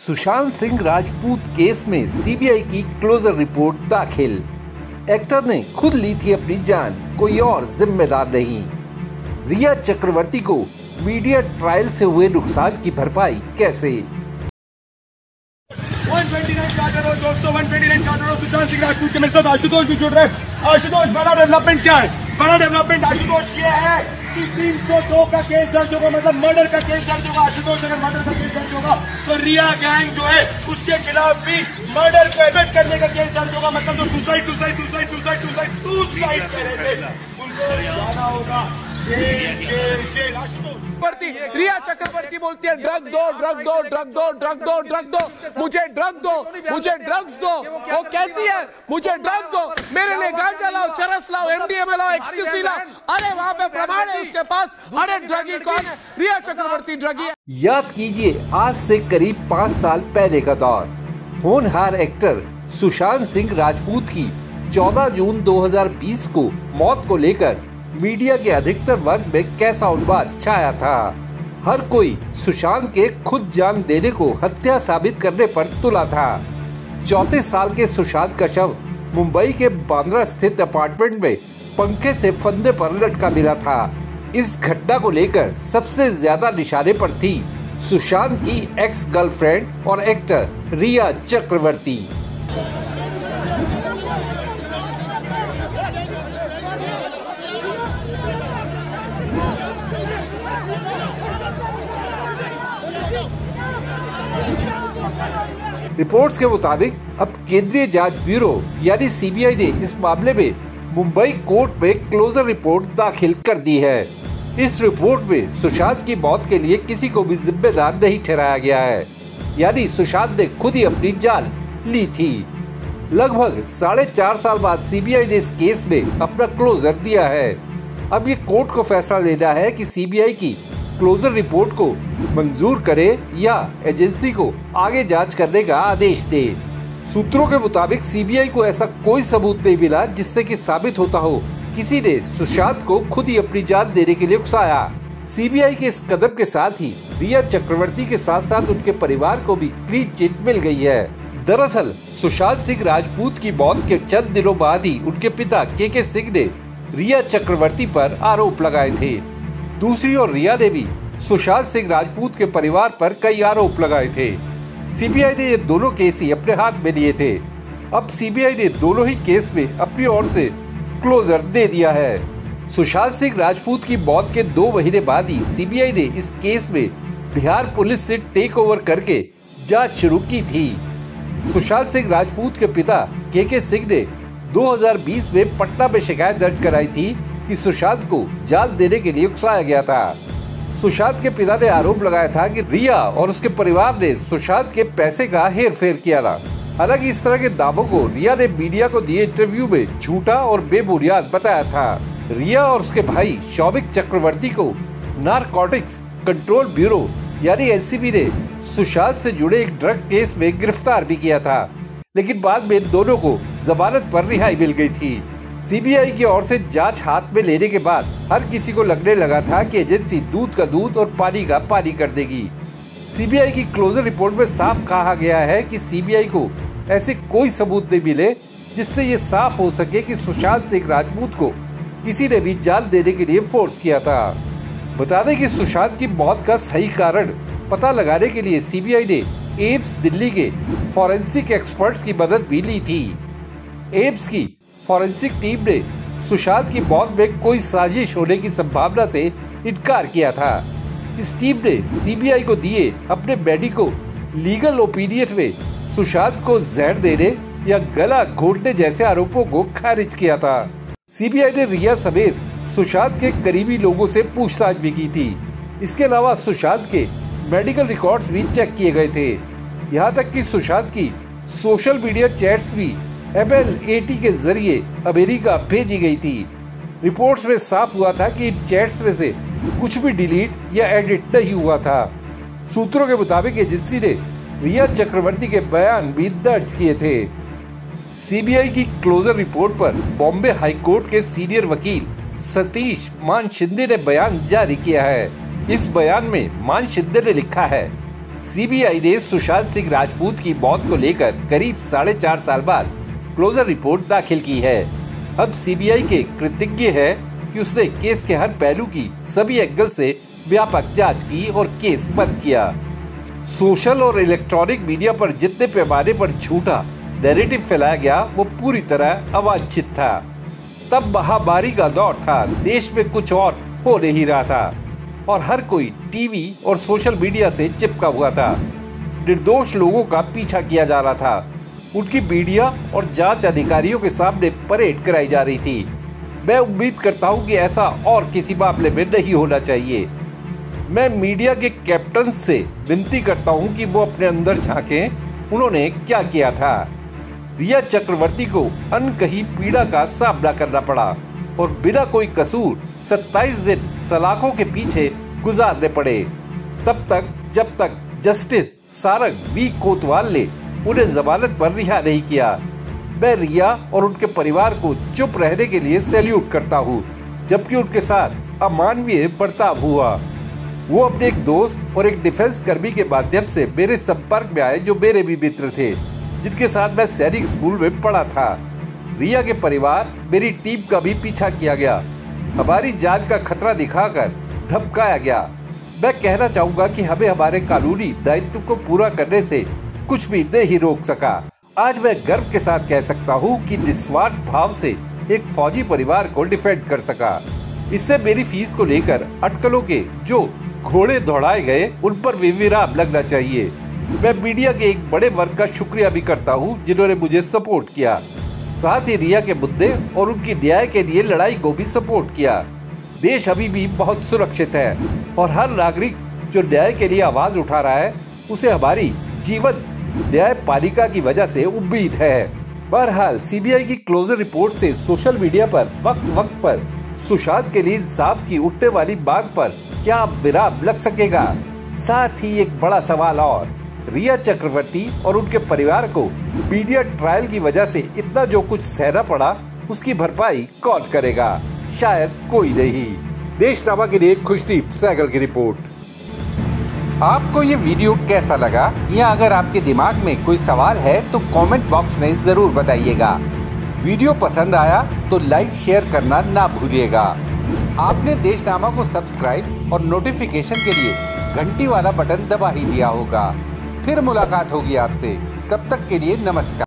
Sushant Singh Rajput case में CBI की closure report दाखिल। एक्टर ने खुद ली थी अपनी जान, कोई और जिम्मेदार नहीं। रिया चक्रवर्ती को मीडिया ट्रायल से हुए नुकसान की भरपाई कैसे? 129 कार्टर दोस्तों, 129 कार्टर सुशांत सिंह राजपूत के मेरे साथ आशुतोष भी जुड़ रहे हैं। आशुतोष, बड़ा डेवलपमेंट क्या है? बड़ा डेवलपमेंट आशुतोष ये है कि 302 का केस दर्ज होगा, मतलब मर्डर का केस दर्ज होगा। आशुतोष, अगर मर्डर का केस दर्ज होगा तो रिया गैंग जो है उसके खिलाफ भी मर्डर को एबेट करने का केस दर्ज होगा। मतलब जो सुसाइड कर रहे थे उनको जाना होगा। रिया चक्रवर्ती बोलती है ड्रग दो, ड्रग दो, ड्रग दो, ड्रग दो, ड्रग दो, मुझे ड्रग दो, मुझे ड्रग्स दो। वो कहती है मुझे ड्रग दो, मेरे लिए गांजा लाओ, चरस लाओ, एमडीएमए लाओ, एक्सक्यूसी लाओ। अरे वहां पे प्रमाण है उसके पास। अरे ड्रगी कौन है? रिया चक्रवर्ती ड्रगी है। याद कीजिए आज से करीब 5 साल पहले का दौर। होनहार एक्टर सुशांत सिंह राजपूत की 14 जून 2020 को मौत को लेकर मीडिया के अधिकतर वर्ग में कैसा उन्माद छाया था। हर कोई सुशांत के खुद जान देने को हत्या साबित करने पर तुला था। 34 साल के सुशांत का शव मुंबई के बांद्रा स्थित अपार्टमेंट में पंखे से फंदे पर लटका मिला था। इस घटना को लेकर सबसे ज्यादा निशाने पर थी सुशांत की एक्स गर्लफ्रेंड और एक्टर रिया चक्रवर्ती। रिपोर्ट्स के मुताबिक अब केंद्रीय जांच ब्यूरो यानी सीबीआई ने इस मामले में मुंबई कोर्ट में क्लोजर रिपोर्ट दाखिल कर दी है। इस रिपोर्ट में सुशांत की मौत के लिए किसी को भी जिम्मेदार नहीं ठहराया गया है, यानी सुशांत ने खुद ही अपनी जान ली थी। लगभग 4.5 साल बाद सीबीआई ने इस केस में अपना क्लोजर दिया है। अब ये कोर्ट को फैसला लेना है कि सीबीआई की क्लोजर रिपोर्ट को मंजूर करे या एजेंसी को आगे जांच करने का आदेश दे। सूत्रों के मुताबिक सीबीआई को ऐसा कोई सबूत नहीं मिला जिससे कि साबित होता हो किसी ने सुशांत को खुद ही अपनी जान देने के लिए उकसाया। सीबीआई के इस कदम के साथ ही रिया चक्रवर्ती के साथ साथ उनके परिवार को भी क्लीन चिट मिल गई है। दरअसल सुशांत सिंह राजपूत की मौत के चंद दिनों बाद ही उनके पिता के सिंह ने रिया चक्रवर्ती पर आरोप लगाए थे। दूसरी ओर रिया ने भी सुशांत सिंह राजपूत के परिवार पर कई आरोप लगाए थे। सीबीआई ने ये दोनों केस ही अपने हाथ में लिए थे। अब सीबीआई ने दोनों ही केस में अपनी ओर से क्लोजर दे दिया है। सुशांत सिंह राजपूत की मौत के 2 महीने बाद ही सीबीआई ने इस केस में बिहार पुलिस से टेक ओवर करके जांच शुरू की थी। सुशांत सिंह राजपूत के पिता के सिंह ने 2020 में पटना में शिकायत दर्ज कराई थी कि सुशांत को जान देने के लिए उकसाया गया था। सुशांत के पिता ने आरोप लगाया था कि रिया और उसके परिवार ने सुशांत के पैसे का हेरफेर किया था। हालांकि इस तरह के दावों को रिया ने मीडिया को दिए इंटरव्यू में झूठा और बेबुनियाद बताया था। रिया और उसके भाई शौविक चक्रवर्ती को नारकोटिक्स कंट्रोल ब्यूरो यानी एनसीबी ने सुशांत से जुड़े एक ड्रग केस में गिरफ्तार भी किया था, लेकिन बाद में दोनों को जमानत पर रिहाई मिल गई थी। सीबीआई की ओर से जांच हाथ में लेने के बाद हर किसी को लगने लगा था कि एजेंसी दूध का दूध और पानी का पानी कर देगी। सीबीआई की क्लोजर रिपोर्ट में साफ कहा गया है कि सीबीआई को ऐसे कोई सबूत नहीं मिले जिससे ये साफ हो सके कि सुशांत सिंह राजपूत को किसी ने भी जान देने के लिए फोर्स किया था। बता दें कि सुशांत की मौत का सही कारण पता लगाने के लिए सीबीआई ने एम्स दिल्ली के फॉरेंसिक एक्सपर्ट्स की मदद भी ली थी। एम्स की फॉरेंसिक टीम ने सुशांत की मौत में कोई साजिश होने की संभावना से इनकार किया था। इस टीम ने सीबीआई को दिए अपने मेडिको लीगल ओपिनियन में सुशांत को जहर देने या गला घोटने जैसे आरोपों को खारिज किया था। सीबीआई ने रिया समेत सुशांत के करीबी लोगों से पूछताछ भी की थी। इसके अलावा सुशांत के मेडिकल रिकॉर्ड्स भी चेक किए गए थे। यहाँ तक कि सुशांत की सोशल मीडिया चैट्स भी MLAT के जरिए अमेरिका भेजी गई थी। रिपोर्ट्स में साफ हुआ था कि इन चैट्स में से कुछ भी डिलीट या एडिट नहीं हुआ था। सूत्रों के मुताबिक एजेंसी ने रिया चक्रवर्ती के बयान भी दर्ज किए थे। सीबीआई की क्लोजर रिपोर्ट पर बॉम्बे हाईकोर्ट के सीनियर वकील सतीश मान शिंदे ने बयान जारी किया है। इस बयान में मान शिंदे ने लिखा है, सीबीआई ने सुशांत सिंह राजपूत की मौत को लेकर करीब 4.5 साल बाद क्लोजर रिपोर्ट दाखिल की है। अब सीबीआई के कृतज्ञ है कि उसने केस के हर पहलू की सभी एंगल से व्यापक जांच की और केस बंद किया। सोशल और इलेक्ट्रॉनिक मीडिया पर जितने पैमाने पर झूठा नैरेटिव फैलाया गया वो पूरी तरह अवांछित था। तब महामारी का दौर था, देश में कुछ और हो नहीं रहा था और हर कोई टीवी और सोशल मीडिया से चिपका हुआ था। निर्दोष लोगों का पीछा किया जा रहा था, उनकी मीडिया और जांच अधिकारियों के सामने परेड कराई जा रही थी। मैं उम्मीद करता हूं कि ऐसा और किसी मामले में नहीं होना चाहिए। मैं मीडिया के कैप्टन से विनती करता हूं कि वो अपने अंदर झांकें, उन्होंने क्या किया था। रिया चक्रवर्ती को अनकही पीड़ा का सामना करना पड़ा और बिना कोई कसूर 27 दिन सलाखों के पीछे गुजारने पड़े, तब तक जब तक जस्टिस सारंग वी कोतवाल ने उन्हें जमानत पर रिहा नहीं किया। मैं रिया और उनके परिवार को चुप रहने के लिए सैल्यूट करता हूँ, जबकि उनके साथ अमानवीय बर्ताव हुआ। वो अपने एक दोस्त और एक डिफेंस कर्मी के माध्यम से मेरे संपर्क में आए जो मेरे भी मित्र थे, जिनके साथ मैं सैनिक स्कूल में पढ़ा था। रिया के परिवार मेरी टीम का भी पीछा किया गया, हमारी जान का खतरा दिखाकर धमकाया गया। मैं कहना चाहूंगा कि हमें हमारे कानूनी दायित्व को पूरा करने से कुछ भी नहीं रोक सका। आज मैं गर्व के साथ कह सकता हूं कि निस्वार्थ भाव से एक फौजी परिवार को डिफेंड कर सका। इससे मेरी फीस को लेकर अटकलों के जो घोड़े दौड़ाए गए उन पर विराम लगना चाहिए। मैं मीडिया के एक बड़े वर्ग का शुक्रिया भी करता हूं जिन्होंने मुझे सपोर्ट किया, साथ ही रिया के मुद्दे और उनकी न्याय के लिए लड़ाई को भी सपोर्ट किया। देश अभी भी बहुत सुरक्षित है और हर नागरिक जो न्याय के लिए आवाज उठा रहा है उसे हमारी जीवन न्यायपालिका की वजह से उम्मीद है। बहरहाल सीबीआई की क्लोजर रिपोर्ट से सोशल मीडिया पर वक्त पर सुशांत के लिए इंसाफ की उठने वाली मांग पर क्या विराम लग सकेगा। साथ ही एक बड़ा सवाल और, रिया चक्रवर्ती और उनके परिवार को मीडिया ट्रायल की वजह से इतना जो कुछ सहना पड़ा उसकी भरपाई कौन करेगा? शायद कोई नहीं। देशनामा के लिए खुशदीप सहगल की रिपोर्ट। आपको ये वीडियो कैसा लगा, या अगर आपके दिमाग में कोई सवाल है तो कमेंट बॉक्स में जरूर बताइएगा। वीडियो पसंद आया तो लाइक शेयर करना ना भूलिएगा। आपने देशनामा को सब्सक्राइब और नोटिफिकेशन के लिए घंटी वाला बटन दबा ही दिया होगा। फिर मुलाकात होगी आपसे, तब तक के लिए नमस्कार।